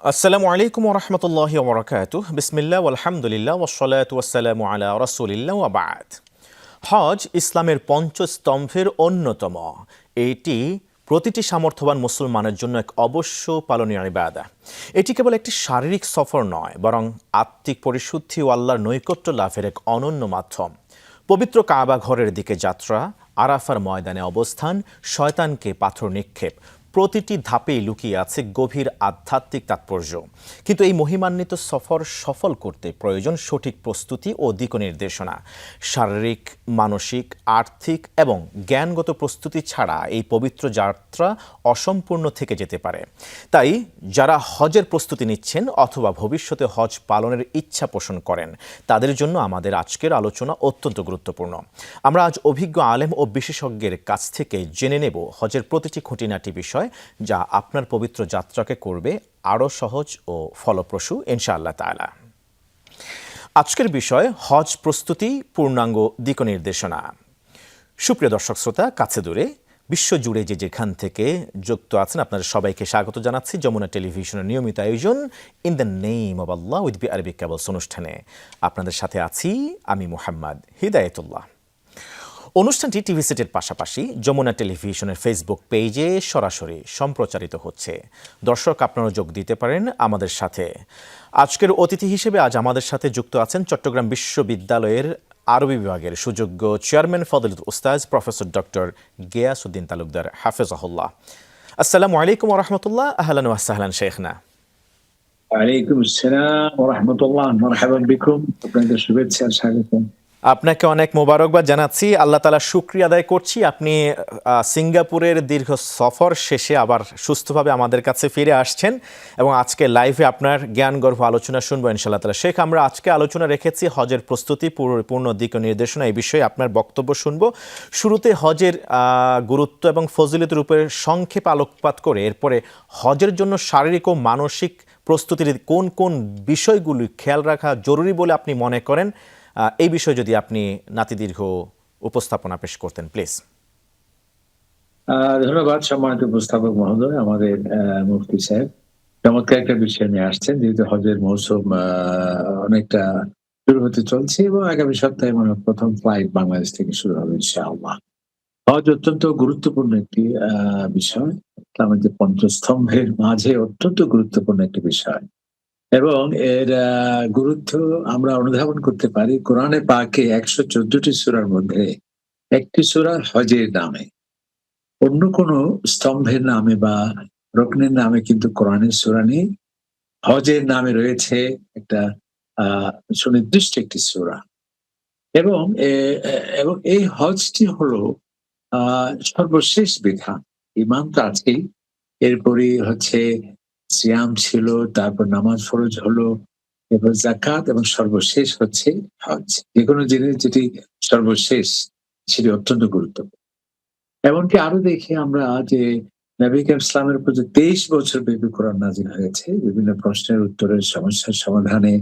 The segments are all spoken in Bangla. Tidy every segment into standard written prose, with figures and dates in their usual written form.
আসসালামু আলাইকুম ওরহমতুল্লাহি ওবরাকাতুহ বিসমিল্লাহ আলহামদুলিল্লাহ ওয়াসসালাতু ওয়াসসালামু আলা রাসূলিল্লাহ ওয়া বা'দ। হজ ইসলামের পঞ্চস্তম্ভের অন্যতম। এটি প্রতিটি সামর্থ্যবান মুসলমানের জন্য এক অবশ্য পালনীয় ইবাদা। এটি কেবল একটি শারীরিক সফর নয়, বরং আত্মিক পরিশুদ্ধি ও আল্লাহর নৈকট্য লাভের এক অনন্য মাধ্যম। পবিত্র কাবা ঘরের দিকে যাত্রা, আরাফার ময়দানে অবস্থান, শয়তানকে পাথর নিক্ষেপ, প্রতিটি ধাপেই লুকিয়ে আছে গভীর আধ্যাত্মিক তাৎপর্য। কিন্তু এই মহিমান্বিত সফর সফল করতে প্রয়োজন সঠিক প্রস্তুতি ও দিক নির্দেশনা। শারীরিক, মানসিক, আর্থিক এবং জ্ঞানগত প্রস্তুতি ছাড়া এই পবিত্র যাত্রা অসম্পূর্ণ থেকে যেতে পারে। তাই যারা হজের প্রস্তুতি নিচ্ছেন অথবা ভবিষ্যতে হজ পালনের ইচ্ছা পোষণ করেন, তাদের জন্য আমাদের আজকের আলোচনা অত্যন্ত গুরুত্বপূর্ণ। আমরা আজ অভিজ্ঞ আলেম ও বিশেষজ্ঞের কাছ থেকে জেনে নেব হজের প্রতিটি খুঁটিনাটি বিষয়, যা আপনার পবিত্র যাত্রাকে করবে আরও সহজ ও ফলপ্রসূ ইনশাআল্লাহ তাআলা। আজকের বিষয় হজ প্রস্তুতি, পূর্ণাঙ্গ দিক নির্দেশনা। সুপ্রিয় দর্শক শ্রোতা, কাছে দূরে বিশ্বজুড়ে যে যেখান থেকে যুক্ত আছেন, আপনাদের সবাইকে স্বাগত জানাচ্ছি যমুনা টেলিভিশনের নিয়মিত আয়োজন in the name of Allah with বি আরবিক কেবলস অনুষ্ঠানে। আপনাদের সাথে আছি আমি মুহাম্মদ হিদায়েতুল্লাহ। অনুষ্ঠানটি টিভি সেটের পাশাপাশি যমুনা টেলিভিশনের ফেসবুক পেজে সরাসরি সম্প্রচারিত হচ্ছে। দর্শক, আপনারা যোগ দিতে পারেন আমাদের সাথে। আজকের অতিথি হিসেবে আজ আমাদের সাথে যুক্ত আছেন চট্টগ্রাম বিশ্ববিদ্যালয়ের আরবি বিভাগের সুযোগ্য চেয়ারম্যান ফজলত উস্তাজ প্রফেসর ডক্টর গিয়াসউদ্দিন তালুকদার হাফেজাহুল্লাহ। আসসালামু আলাইকুম ওয়া রাহমাতুল্লাহ। আহলান ওয়া সাহলান শেখনা। ওয়ালাইকুম আসসালাম ওয়া রাহমাতুল্লাহ। মারহাবান বিকুম। আপনাদের শুভেচ্ছা আর স্বাগতম। আপনাকে অনেক মোবারকবাদ জানাচ্ছি। আল্লাহ তাআলা শুকরিয়া আদায় করছি, আপনি সিঙ্গাপুরের দীর্ঘ সফর শেষে আবার সুস্থভাবে আমাদের কাছে ফিরে আসছেন এবং আজকে লাইভে আপনার জ্ঞানগর্ভ আলোচনা শুনবো ইনশাআল্লাহ তাআলা। শেখ, আমরা আজকে আলোচনা রেখেছি হজের প্রস্তুতি, পূর্ণ দিক নির্দেশনা। এই বিষয়ে আপনার বক্তব্য শুনবো। শুরুতে হজের গুরুত্ব এবং ফজিলতের উপরে সংক্ষেপ আলোকপাত করে এরপরে হজের জন্য শারীরিক ও মানসিক প্রস্তুতির কোন কোন বিষয়গুলি খেয়াল রাখা জরুরি বলে আপনি মনে করেন, এই বিষয়ে যদি আপনি নাতিদীর্ঘ উপস্থাপনা পেশ করতেন প্লিজ। ধন্যবাদ সম্মানিত উপস্থাপক মহোদয়, আমাদের মুফতি সাহেব চমৎকার একটা বিষয় নিয়ে আসছেন। যেহেতু হজের মৌসুম অনেকটা শুরু হতে চলছে এবং আগামী সপ্তাহে প্রথম ফ্লাইট বাংলাদেশ থেকে শুরু হবে ইনশাআল্লাহ। হজ অত্যন্ত গুরুত্বপূর্ণ একটি বিষয়, আমাদের পঞ্চস্তম্ভের মাঝে অত্যন্ত গুরুত্বপূর্ণ একটি বিষয় এবং এর গুরুত্ব আমরা অনুধাবন করতে পারি কোরআনে পাকে ১১৪টি সূরার মধ্যে একটি সূরা হজের নামে। অন্য কোনো স্তম্ভের নামে বা রুকনের নামে কিন্তু কোরআনের সূরা নেই। হজের নামে রয়েছে একটা সুনির্দিষ্ট একটি সূরা এবং এবং এই হজটি হলো সর্বশেষ বিধান। ঈমান তো আছেই, এরপরে হচ্ছে সিয়াম ছিল, তারপর নামাজ ফরজ হলো, এরপর যাকাত এবং সর্বশেষ হচ্ছে হজ। যেকোনো জিনিস যেটি সর্বশেষ সেটি অত্যন্ত গুরুত্বপূর্ণ। এমনকি আরো দেখি আমরা যে নবী করিম ইসলামের উপর যে ২৩ বছর ব্যাপী কোরআন নাযিল হয়েছে, বিভিন্ন প্রশ্নের উত্তরের, সমস্যার সমাধানে,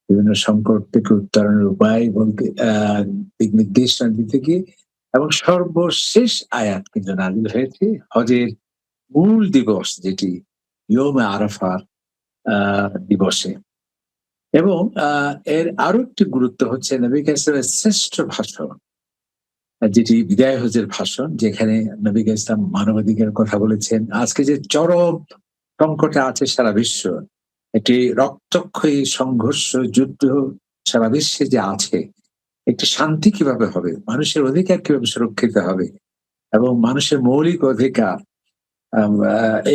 বিভিন্ন সংকট থেকে উত্তরণের উপায় বলতে দিক নির্দেশনা দিতে গিয়ে, এবং সর্বশেষ আয়াত কিন্তু নাযিল হয়েছে হজের মূল দিবস যেটি ইয়মে আরাফার দিবসে। এবং এর আরো একটি গুরুত্ব হচ্ছে নবী করিম ইসলামের শ্রেষ্ঠ ভাষণ, যেটি বিদায় হজের ভাষণ, যেখানে নবী ইসলাম মানবাধিকারের কথা বলেছেন। আজকে যে চরম সংকটে আছে সারা বিশ্ব, একটি রক্তক্ষয়ী সংঘর্ষ, যুদ্ধ সারা বিশ্বে যে আছে, একটি শান্তি কিভাবে হবে, মানুষের অধিকার কিভাবে সুরক্ষিত হবে এবং মানুষের মৌলিক অধিকার,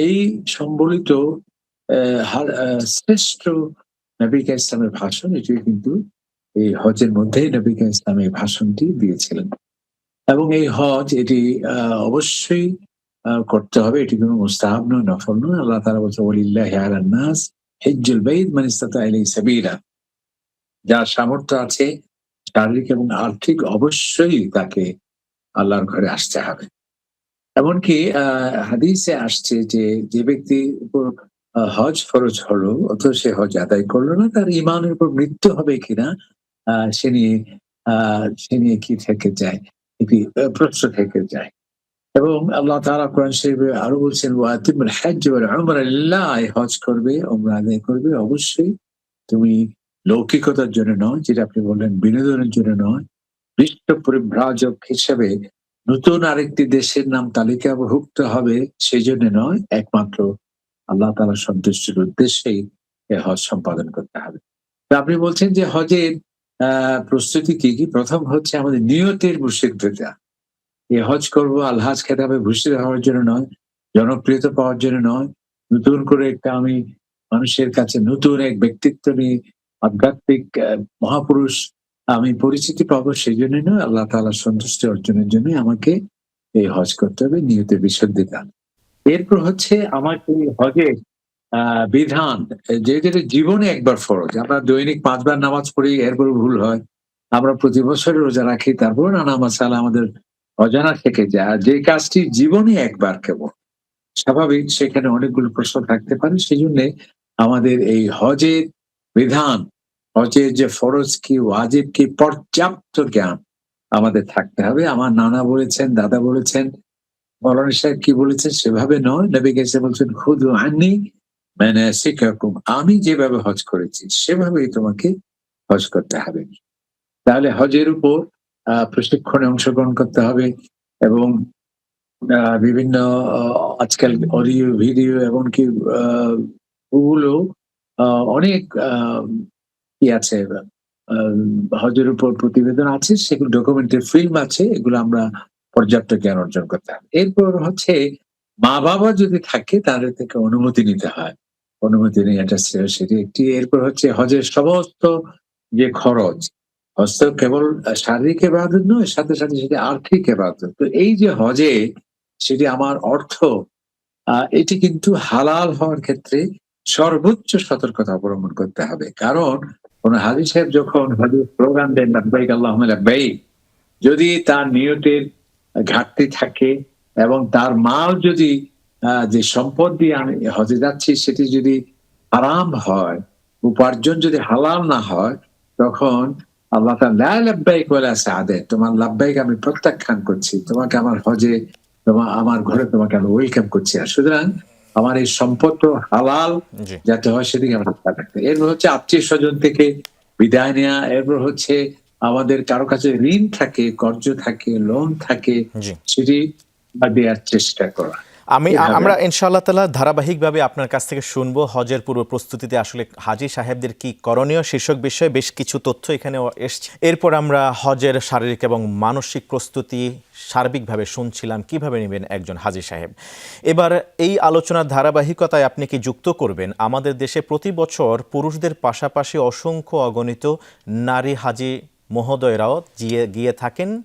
এই সম্বলিত শ্রেষ্ঠ নবী ইসলামের ভাষণ, এটি কিন্তু এই হজের মধ্যেই নবী ইসলাম এই ভাষণটি দিয়েছিলেন। এবং এই হজ এটি অবশ্যই করতে হবে, এটি কোনো মুস্তাহাব নয়, নফল নয়। আল্লাহ তাআলা বলছেন ওয়ালিল্লাহি আলান নাস হিজ্জুল বাইত মান ইসতাতা ইলাইহি সাবিলা। যার সামর্থ্য আছে শারীরিক এবং আর্থিক, অবশ্যই তাকে আল্লাহর ঘরে আসতে হবে। এমনকি হাদিসে আসছে যে যে ব্যক্তির উপর হজ ফরজ হলো অথচ সে হজ আদায় করলো না, তার ঈমানের উপর মৃত্যু হবে কিনা সে নিয়ে কি থেকে যায়, একটি প্রশ্ন থেকে যায়। এবং আল্লাহ তাআলা কোরআন শরীফে আরো বলছেন ওয়াতিমুল হজ্জ ওয়াল উমরা লিল্লাহ, হজ করবে, উমরা আদায় করবে অবশ্যই তুমি লৌকিকতার জন্য নয়, যেটা আপনি বললেন বিনোদনের জন্য নয়, বিশ্ব পরিব্রাজক হিসেবে নতুন আরেকটি দেশের নাম তালিকাভুক্ত হবে সেই জন্য নয়, একমাত্র আল্লাহ তাআলার সন্তুষ্টির উদ্দেশ্যেই এ হজ সম্পাদন করতে হবে। তো আপনি বলছেন যে হজের প্রস্তুতি কি, কি? প্রথম হচ্ছে আমাদের নিয়তের মুর্শিদটা। এই হজ করব আল-হাজ খেতাবে ভূষিত হওয়ার জন্য নয়, জনপ্রিয়তা পাওয়ার জন্য নয়, নতুন করে একটা আমি মানুষের কাছে নতুন এক ব্যক্তিত্ব নিয়ে আধ্যাত্মিক মহাপুরুষ আমি পরিচিতি পাবো সেজন্য নয়, আল্লাহ তাআলার সন্তুষ্টি অর্জনের জন্যই আমাকে এই হজ করতে হবে, নিয়তের বিশুদ্ধিতা। এরপর হচ্ছে আমাকে হজের বিধান, যেটা জীবনে একবার ফরজ। আমরা দৈনিক ৫ বার নামাজ পড়ি, এরপরও ভুল হয়। আমরা প্রতি বছর রোজা রাখি, তারপরেও নানা মাসালা আমাদের অজানা থেকে যায়। আর যে কাজটি জীবনে একবার কেবল, স্বাভাবিক সেখানে অনেকগুলো প্রশ্ন থাকতে পারে। সেজন্যে আমাদের এই হজের বিধান, হজের যে ফরজ কি, ওয়াজিব কি, পর্যাপ্ত জ্ঞান আমাদের থাকতে হবে। আমার নানা বলেছেন, দাদা বলেছেন, মৌলানা সাহেব কি বলেছেন সেভাবে নয়। নবী এসে বলছেন, "খুযু আন্নী মানাসিকাকুম", আমি যেভাবে হজ করেছি সেভাবেই তোমাকে হজ করতে হবে। তাহলে হজের উপর প্রশিক্ষণে অংশগ্রহণ করতে হবে এবং বিভিন্ন আ আজকাল অডিও, ভিডিও এমনকি আ ওগুলো আ অনেক কি আছে, আ হজের উপর প্রতিবেদন আছে, সেগুলো ডকুমেন্টারি ফিল্ম আছে। এগুলো আমরা পর্যাপ্ত জ্ঞান অর্জন করতে হবে। এরপর হচ্ছে মা-বাবা যদি থাকে তাদের থেকে অনুমতি নিতে হয়। অনুমতি নেয়াটা সেটি একটি। এরপর হচ্ছে হজের সমস্ত যে খরচ, হজ তো কেবল শারীরিক ইবাদত নয়, সাথে, সাথে সেটি আর্থিক ইবাদত। তো এই যে হজে সেটি আমার অর্থ, এটি কিন্তু হালাল হওয়ার ক্ষেত্রে সর্বোচ্চ সতর্কতা অবলম্বন করতে হবে। কারণ কোন হাজী সাহেব যখন হজের স্লোগান দেন লাব্বাইক আল্লাহুম্মা লাব্বাইক, যদি তার নিয়তের ঘাটতি থাকে এবং তার মাল যদি যে সম্পদ দিয়ে আমি হজে যাচ্ছি সেটি যদি হারাম হয়, উপার্জন যদি হালাল না হয়, তখন আল্লাহ তাআলা লা লাব্বাইক ওয়ালা সাআদাত, তোমার লাব্বাইক আমি প্রত্যাখ্যান করছি। তোমাকে আমার হজে, আমার ঘরে তোমাকে আমি ওয়েলকাম করছি। আর সুতরাং আমার এই সম্পদ তো হালাল জি, যাতে হয় সেদিকে আমার খেয়াল রাখতে হবে। এরপর হচ্ছে আত্মীয়-স্বজন থেকে বিদায় নেয়া, এরপর হচ্ছে আমাদের কারো কাছে ঋণ থাকে, কর্জ থাকে, লোন থাকে, জি। সেটি দেয়ার চেষ্টা করা। এভাবে আমরা ইনশাআল্লাহ তাআলা ধারাবাহিকভাবে আপনার কাছ থেকে শুনবো হজের পূর্ব প্রস্তুতিতে আসলে হাজী সাহেবদের কি করণীয় শীর্ষক বিষয়ে বেশ কিছু তথ্য এখানে এসছে। এরপর আমরা হজের শারীরিক এবং মানসিক প্রস্তুতি সার্বিকভাবে শুনছিলাম কিভাবে নেবেন একজন হাজী সাহেব। এবার এই আলোচনার ধারাবাহিকতায় আপনি কি যুক্ত করবেন আমাদের দেশে প্রতি বছর পুরুষদের পাশাপাশি অসংখ্য অগণিত নারী হাজী মহোদয়রাও গিয়ে থাকেন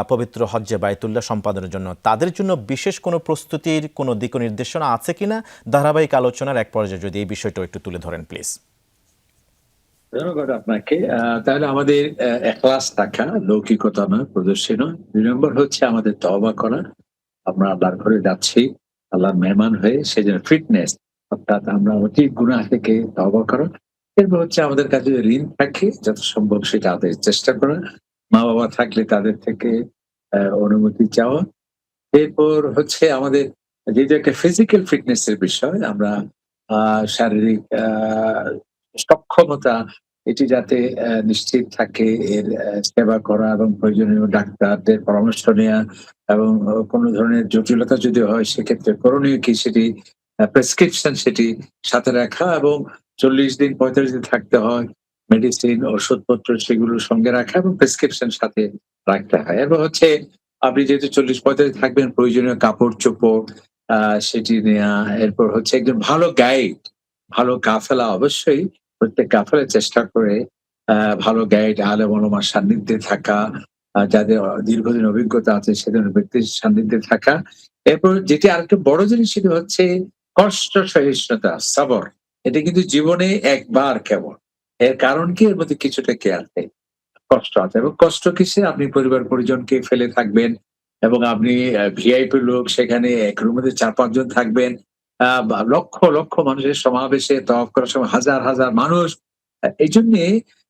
পবিত্র হজ্জে বায়তুল্লাহ সম্পাদনের জন্য। তাদের জন্য বিশেষ কোনো প্রস্তুতির কোনো দিক নির্দেশনা আছে কিনা ধারাবাহিক আলোচনার এক পর্যায়ে যদি এই বিষয়টা একটু তুলে ধরেন প্লিজ। ধন্যবাদ আপনাকে। তাহলে আমাদের এখলাস থাকা, লৌকিকতা নয়, প্রদর্শী নয়। ২ নম্বর হচ্ছে আমাদের তওবা করা। আমরা আল্লাহর ঘরে যাচ্ছি, আল্লাহর মেহমান হয়ে, সেজন্য ফিটনেস, অর্থাৎ আমরা অতি গুনাহ থেকে তওবা করা। এরপর হচ্ছে আমাদের কাছে যদি ঋণ থাকে যত সম্ভব সেটা আদায়ের চেষ্টা করা। মা-বাবা থাকলে তাদের থেকে অনুমতি চাওয়া। এরপর হচ্ছে আমাদের যেহেতু একটা ফিজিক্যাল ফিটনেস এর বিষয়, আমরা শারীরিক সক্ষমতা এটি যাতে নিশ্চিত থাকে, এর সেবা করা এবং প্রয়োজনীয় ডাক্তারদের পরামর্শ নেয়া এবং কোন ধরনের জটিলতা যদি হয় সেক্ষেত্রে করণীয় কি সেটি প্রেসক্রিপশন সেটি সাথে রাখা এবং ৪০ দিন ৪৫ দিন থাকতে হয়। মেডিসিন, ওষুধপত্র সেগুলো সঙ্গে রাখা এবং প্রেসক্রিপশন সাথে রাখতে হয়। এরপর হচ্ছে আপনি যেহেতু ৪০-৪৫ থাকবেন, প্রয়োজনীয় কাপড়-চোপড় সেটি নেয়া। এরপর হচ্ছে একজন ভালো গাইড, ভালো কাফেলা অবশ্যই প্রত্যেক কাফেলায় চেষ্টা করে ভালো গাইড, আলেম ওলামার সান্নিধ্যে থাকা, যাদের দীর্ঘদিন অভিজ্ঞতা আছে সে ধরনের ব্যক্তির সান্নিধ্যে থাকা। এরপর যেটি আরেকটু বড় জিনিস সেটি হচ্ছে কষ্ট সহিষ্ণুতা, সবর। এটা কিন্তু জীবনে একবার কেবল। এর কারণ কি? এর মধ্যে কিছুটা কেয়ার নেই। কষ্ট আছে এবং কষ্ট কিসে? আপনি পরিবার পরিজনকে ফেলে থাকবেন এবং আপনি ভিআইপি লোক, সেখানে এক রুমের মধ্যে ৪-৫ জন থাকবেন। বা লক্ষ, লক্ষ মানুষের সমাবেশে তওয়াফ করার সময় হাজার, হাজার মানুষ। এইজন্যে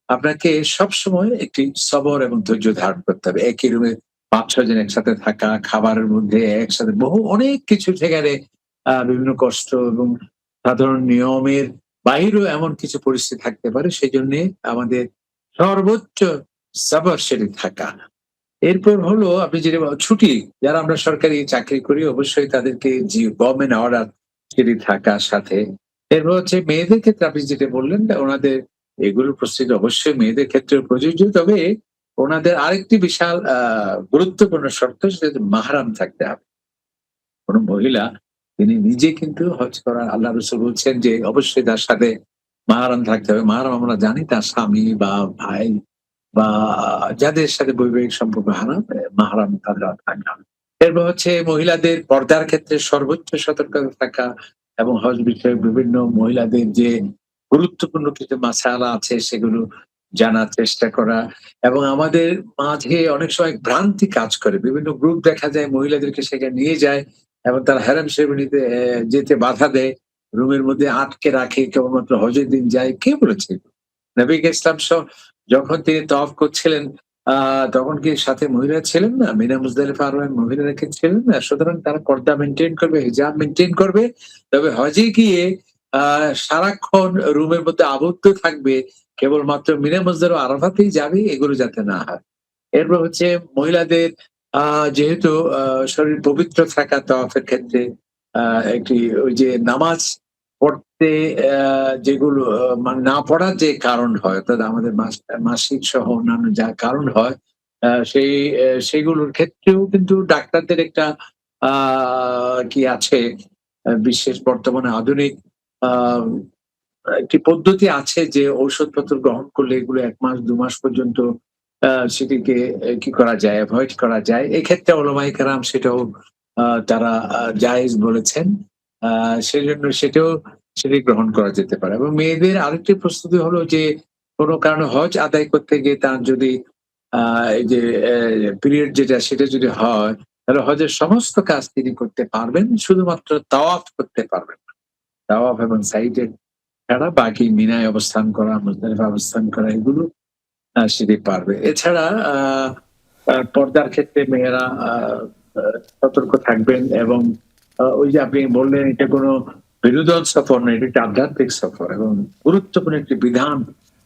আপনাকে সবসময় একটি সবর এবং ধৈর্য ধারণ করতে হবে। একই রুমে 5-6 জন একসাথে থাকা, খাবারের মধ্যে একসাথে বহু অনেক কিছু সেখানে বিভিন্ন কষ্ট এবং সাধারণ নিয়মের বাহিরেও এমন কিছু পরিস্থিতি থাকতে পারে। সেজন্যে আমাদের সর্বোচ্চ সবর সেরে থাকা। এরপর হলো আপনি যেটা ছুটি, যারা আমরা সরকারি চাকরি করি অবশ্যই তাদেরকে গভর্নমেন্ট অর্ডার সেটি থাকার সাথে। এরপর হচ্ছে মেয়েদের ক্ষেত্রে আপনি যেটা বললেন ওনাদের এগুলোর প্রস্তুতি অবশ্যই মেয়েদের ক্ষেত্রেও প্রযোজ্য। তবে ওনাদের আরেকটি বিশাল গুরুত্বপূর্ণ শর্ত সেটা হচ্ছে মাহরাম থাকতে হবে। কোন মহিলা তিনি নিজে কিন্তু হজ করা আল্লাহ রাসূল বলছেন যে অবশ্যই তার সাথে মাহরাম থাকতে হবে। মাহরাম আমরা জানি তার স্বামী বা ভাই বা যাদের সাথে বৈবাহিক সম্পর্ক হারাম মাহরাম তারা থাকা। এরপর হচ্ছে মহিলাদের পর্দার ক্ষেত্রে সর্বোচ্চ সতর্কতা থাকা এবং হজ বিষয়ে বিভিন্ন মহিলাদের যে গুরুত্বপূর্ণ কিছু মাসালা আছে সেগুলো জানার চেষ্টা করা এবং আমাদের মাঝে অনেক সময় ভ্রান্তি কাজ করে। বিভিন্ন গ্রুপ দেখা যায় মহিলাদেরকে সেখানে নিয়ে যায় এবং তারা হেরাম সেরেমনিতে যেতে বাধা দেয়। রুমের মধ্যে আটকে রাখে কেবলমাত্র হজের দিন যায়। কে বলেছে? নবী ইসলাম যখন তিনি তওয়াফ করছিলেন তখন কি সাথে মহিলা ছিলেন না? মিনা মুজদালিফা আরোহণ মহিলারা কি ছিলেন না? সুতরাং তারা পর্দা মেইনটেইন করবে, হিজাব মেইনটেইন করবে। তবে হজে গিয়ে আ সারাক্ষণ রুমের মধ্যে আবদ্ধ থাকবে। কেবলমাত্র মিনা মুজদালিফা আরাফাতেই যাবে এগুলো যাতে না হয়। এরপর হচ্ছে মহিলাদের আ যেহেতু শরীর পবিত্র থাকা তওয়াফের ক্ষেত্রে আ একটি ওই যে নামাজ পড়তে যেগুলো মানে না পড়ার যে কারণ হয় অর্থাৎ আমাদের মাসিক সহ অন্যান্য যা কারণ হয় সেগুলোর ক্ষেত্রেও কিন্তু ডাক্তারদের একটা আ কি আছে বিশেষ বর্তমানে আধুনিক আ একটি পদ্ধতি আছে যে ঔষধপত্র গ্রহণ করলে এগুলো ১ মাস ২ মাস পর্যন্ত সেটিকে কি করা যায়? এভয়েড করা যায়। এক্ষেত্রে ওলামায়ে কেরাম সেটাও তারা জায়েজ বলেছেন। আ সেজন্য সেটি গ্রহণ করা যেতে পারে এবং মেয়েদের আরেকটি প্রস্তুতি হলো যে কোন কারণে হজ আদায় করতে গিয়ে তার যদি আ এই যে পিরিয়ড যেটা সেটা যদি হয় তাহলে হজের সমস্ত কাজ তিনি করতে পারবেন। শুধুমাত্র তাওয়াফ করতে পারবেন না। তাওয়াফ এবং সাইডে ছাড়া বাকি মিনায় অবস্থান করা, মুজদালিফায় অবস্থান করা এগুলো সেটি পারবে। এছাড়া আ আ পর্দার ক্ষেত্রে মেয়েরা আ আ সতর্ক থাকবেন এবং ওই যে আপনি বললেন এটা কোনো বিনোদন সফর না, এটা একটা আধ্যাত্মিক সফর এবং গুরুত্বপূর্ণ একটি বিধান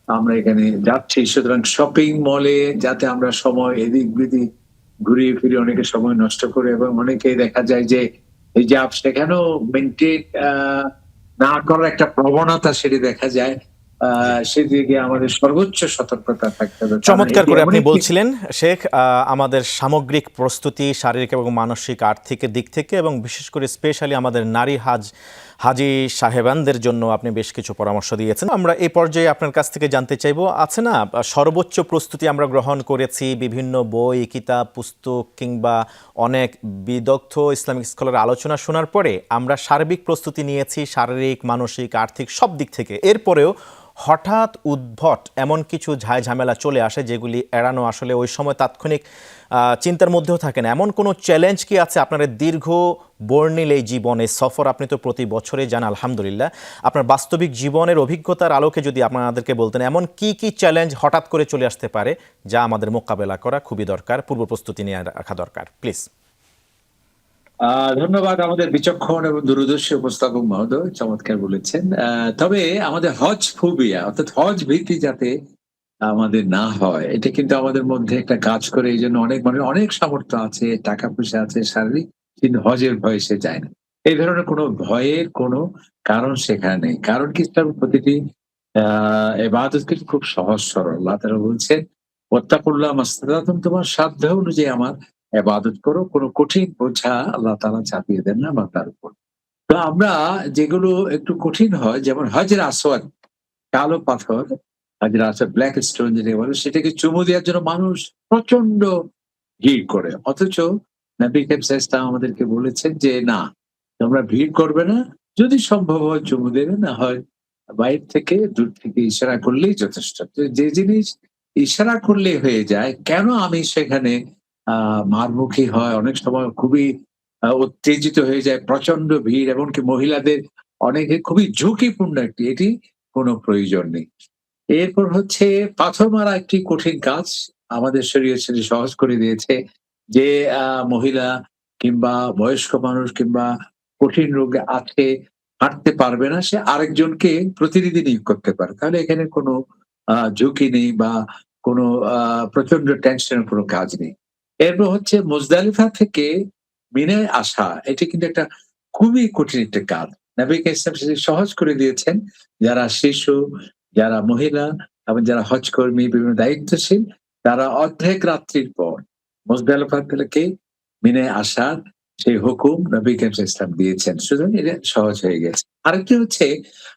আমরা এখানে যাচ্ছি। সুতরাং শপিং মলে যাতে আমরা সময় এদিক-বিদিক ঘুরিয়ে ফিরিয়ে অনেকে সময় নষ্ট করে এবং অনেকেই দেখা যায় যে হিজাব সেখানেও মেইনটেইন না করার একটা প্রবণতা সেটি দেখা যায়। আ জি। সেদিকে আমাদের সর্বোচ্চ সতর্কতা থাকতে হবে। কারণ চমৎকার এটি করে এমন আপনি একটি বলছিলেন শেখ, আমাদের সামগ্রিক প্রস্তুতি শারীরিক এবং মানসিক আর্থিক দিক থেকে এবং বিশেষ করে স্পেশালি আমাদের নারী হাজি সাহেবানদের জন্য আপনি বেশ কিছু পরামর্শ দিয়েছেন। আমরা এই পর্যায়ে আপনার কাছ থেকে জানতে চাইবো, আছে না সর্বোচ্চ প্রস্তুতি আমরা গ্রহণ করেছি বিভিন্ন বই, কিতাব, পুস্তক কিংবা অনেক বিদগ্ধ ইসলামিক স্কলারের আলোচনা শোনার পরে আমরা সার্বিক প্রস্তুতি নিয়েছি শারীরিক, মানসিক, আর্থিক সব দিক থেকে। এরপরেও হঠাৎ উদ্ভট এমন কিছু ঝামেলা চলে আসে যেগুলি এড়ানো আসলে ওই সময় তাৎক্ষণিক চিন্তার মধ্যেও থাকে না। এমন কোনো চ্যালেঞ্জ কি আছে আপনার দীর্ঘ বর্ণিল এই জীবনে সফর? আপনি তো প্রতি বছরে যান আলহামদুলিল্লাহ। আপনার বাস্তবিক জীবনের অভিজ্ঞতার আলোকে যদি আপনাদেরকে বলতেন এমন কি কি চ্যালেঞ্জ হঠাৎ করে চলে আসতে পারে যা আমাদের মোকাবেলা করা খুবই দরকার, পূর্ব প্রস্তুতি নিয়ে রাখা দরকার, প্লিজ। ধন্যবাদ আমাদের বিচক্ষণ এবং দূরদর্শী উপস্থাপক মহোদয় চমৎকার বলেছেন। তবে আমাদের হজ ফোবিয়া অর্থাৎ হজ ভীতি যাতে আমাদের না হয় এটা কিন্তু আমাদের মধ্যে একটা কাজ করে। এইজন্য অনেক মানুষ অনেক সামর্থ্য আছে, টাকা পয়সা আছে শারীরিক কিন্তু হজের ভয়ে সে যায় না। এই ধরনের কোনো ভয়ের কোনো কারণ সেখানে নেই। কারণ কি প্রতিটি ইবাদত কিন্তু খুব সহজ সরল। আল্লাহ তাআলা বলছেন, "ওয়াত্তাকুল্লাহ মাসতাতাতুম" তোমার সাধ্য অনুযায়ী আমার ইবাদত করো। কোন কঠিন বোঝা আল্লাহ তাআলা চাপিয়ে দেন না বান্দার উপর। তো আমরা যেগুলো একটু কঠিন হয় যেমন হজরে আসওয়াদ, কালো পাথর, হজরে আসওয়াদ ব্লাক স্টোন যেটাকে বলে সেটাকে চুমু দেওয়ার জন্য মানুষ প্রচন্ড ভিড় করে। অথচ নবী করিম সাল্লাল্লাহু আলাইহি ওয়াসাল্লাম আমাদেরকে বলেছেন যে, "না, তোমরা ভিড় করবে না। যদি সম্ভব হয় চুমু দেবে, না হয় বাইরে থেকে দূর থেকে ইশারা করলেই যথেষ্ট।" তো যে জিনিস ইশারা করলেই হয়ে যায়, কেন আমি সেখানে মারমুখী হয় অনেক সময় খুবই উত্তেজিত হয়ে যায়, প্রচন্ড ভিড় এমনকি মহিলাদের অনেকে খুবই ঝুঁকিপূর্ণ এটি কোনো প্রয়োজন নেই। এরপর হচ্ছে পাথর মারা একটি কঠিন কাজ। আমাদের শরীয়ত সেটি সহজ করে দিয়েছে। যে মহিলা কিংবা বয়স্ক মানুষ কিংবা কঠিন রোগে আছে, হাঁটতে পারবে না, সে আরেকজনকে প্রতিনিধি নিয়োগ করতে পারে। তাহলে এখানে কোনো ঝুঁকি নেই বা কোনো প্রচন্ড টেনশনের কোনো কাজ নেই। এরপর হচ্ছে মুজদালিফা থেকে মিনায় আসা, এটি কিন্তু একটা খুবই কঠিন একটা কাজ। নবী ইসলাম সেটি সহজ করে দিয়েছেন। যারা শিশু, যারা মহিলা এবং যারা হজ কর্মী, বিভিন্ন দায়িত্বশীল, তারা অর্ধেক রাত্রির পর মুজদালিফা থেকে মিনায় আসার সেই হুকুম নবী ইসলাম দিয়েছেন। সুতরাং এটা সহজ হয়ে গেছে। আরেকটি হচ্ছে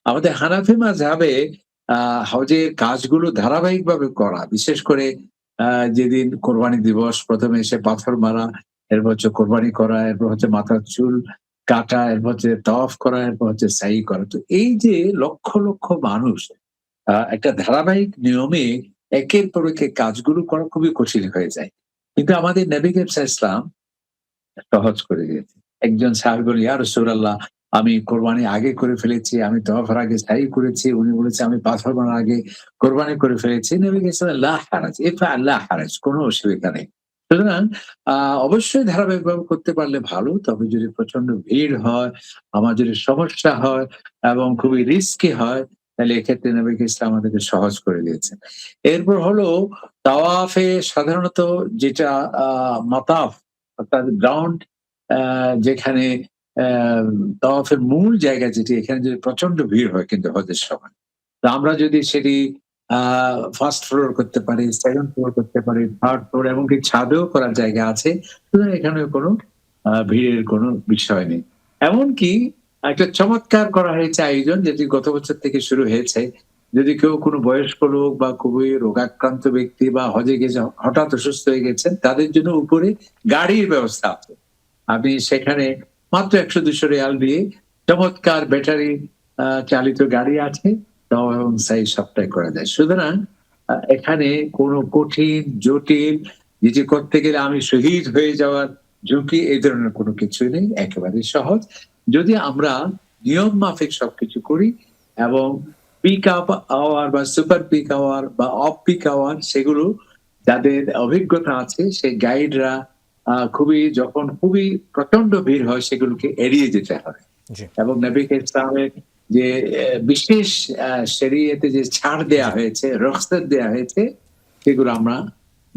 আমাদের হানাফি মাযহাবে হজের কাজগুলো ধারাবাহিকভাবে করা। বিশেষ করে যেদিন কোরবানি দিবস, ১ম এ এসে পাথর মারা, এরপর হচ্ছে কোরবানি করা, এরপর হচ্ছে মাথার চুল কাটা, এরপর হচ্ছে তাওয়াফ করা, এরপর হচ্ছে সাই করা। তো এই যে লক্ষ, লক্ষ মানুষ একটা ধারাবাহিক নিয়মে একের পর এক কাজগুলো করা খুবই কঠিন হয়ে যায়। কিন্তু আমাদের নবী ইসলাম সহজ করে দিয়েছে। একজন সাহাবী বলল, "ইয়া রাসূলুল্লাহ, আমি কোরবানি আগে করে ফেলেছি, আমি তওয়াফের আগে সাই করেছি।" উনি বলেছে, "আমি পাথর মারার আগে কোরবানি করে ফেলেছি।" নবী বলেছেন, "লা হারাজ, ইফআল লা হারাজ।" কোনো অসুবিধা নেই। সুতরাং আ অবশ্যই ধারাবাহিকভাবে করতে পারলে ভালো। তবে যদি প্রচন্ড ভিড় হয়, আমার যদি সমস্যা হয় এবং খুবই রিস্কি হয়, তাহলে এক্ষেত্রে নবী ইসলাম আমাদেরকে সহজ করে দিয়েছেন। এরপর হলো তাওয়াফে সাধারণত যেটা আ মাতাফ অর্থাৎ গ্রাউন্ড যেখানে আ তাওয়াফের মূল জায়গা যেটি, এখানে যদি প্রচন্ড ভিড় হয় কিন্তু হজের সময়। তো আমরা যদি সেটি আ 1st ফ্লোর করতে পারি, 2nd ফ্লোর করতে পারি, 3rd ফ্লোর এমনকি ছাদেও করার জায়গা আছে। সুতরাং এখানেও কোনো ভিড়ের কোনো বিষয় নেই। এমনকি একটা চমৎকার করা হয়েছে আয়োজন, যেটি গত বছর থেকে শুরু হয়েছে। যদি কেউ কোনো বয়স্ক লোক বা খুবই রোগাক্রান্ত ব্যক্তি বা হজে গিয়ে হঠাৎ অসুস্থ হয়ে গেছেন, তাদের জন্য উপরে গাড়ির ব্যবস্থা আছে। আপনি সেখানে মাত্র ৳১০০-৳২০০ দিয়ে চমৎকার ব্যাটারি চালিত গাড়ি আছে। তাওয়াফ এবং সাই সবটাই করা যায়। সুতরাং এখানে কোনো কঠিন, জটিল, যেটি করতে গেলে আমি শহীদ হয়ে যাওয়ার ঝুঁকি, এই ধরনের কোনো কিছুই নেই। একেবারেই সহজ। যদি আমরা নিয়ম মাফিক সবকিছু করি এবং পিক আপ আওয়ার বা সুপার পিক আওয়ার বা অফ পিক আওয়ার, সেগুলো যাদের অভিজ্ঞতা আছে সেই গাইডরা যখন খুবই প্রচন্ড ভিড় হয়, সেগুলোকে এড়িয়ে যেতে হয়। জি। এবং নবী ইসলামের যে বিশেষ শরিয়তে যে ছাড় দেয়া হয়েছে, রুখসত দেয়া হয়েছে, সেগুলো আমরা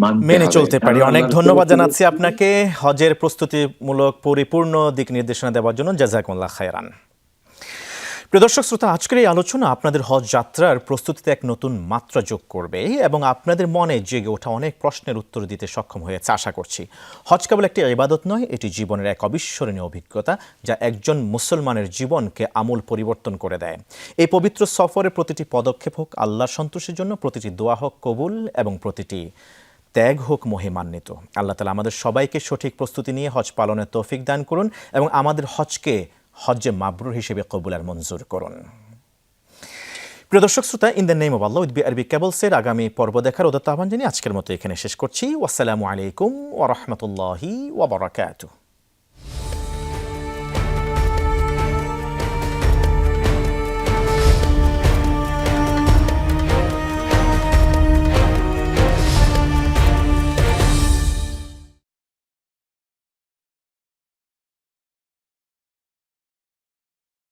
মানতে মেনে হবে। চলতে পারি। কারণ অনেক আল্লাহ রাসূল ধন্যবাদ জানাচ্ছি বলেছেন, আপনাকে হজের প্রস্তুতিমূলক পরিপূর্ণ দিক নির্দেশনা দেওয়ার জন্য। জাযাকুমুল্লাহ খায়রান। প্রিয় দর্শক শ্রোতা, আজকের এই আলোচনা আপনাদের হজ যাত্রার প্রস্তুতিতে এক নতুন মাত্রা যোগ করবে এবং আপনাদের মনে জেগে ওঠা অনেক প্রশ্নের উত্তর দিতে সক্ষম হয়েছে আশা করছি। হজ কেবল একটি ইবাদত নয়, এটি জীবনের এক অবিস্মরণীয় অভিজ্ঞতা যা একজন মুসলমানের জীবনকে আমূল পরিবর্তন করে দেয়। এই পবিত্র সফরের প্রতিটি পদক্ষেপ হোক আল্লাহর সন্তুষ্টির জন্য, প্রতিটি দোয়া হোক কবুল এবং প্রতিটি ত্যাগ হোক মহিমান্বিত। আল্লাহ তাআলা আমাদের সবাইকে সঠিক প্রস্তুতি নিয়ে হজ পালনের তৌফিক দান করুন এবং আমাদের হজকে হজ্জে মাবরুর হিসেবে কবুল আর মঞ্জুর করুন। প্রিয় দর্শক শ্রোতা, in the name of Allah with BRB কেবলসের আগামী পর্ব দেখার উদাত্ত আহ্বান জানিয়ে আজকের মতো এখানে শেষ করছি। আসসালামু আলাইকুম ওয়া রাহমাতুল্লাহি ওয়া বারাকাতুহু।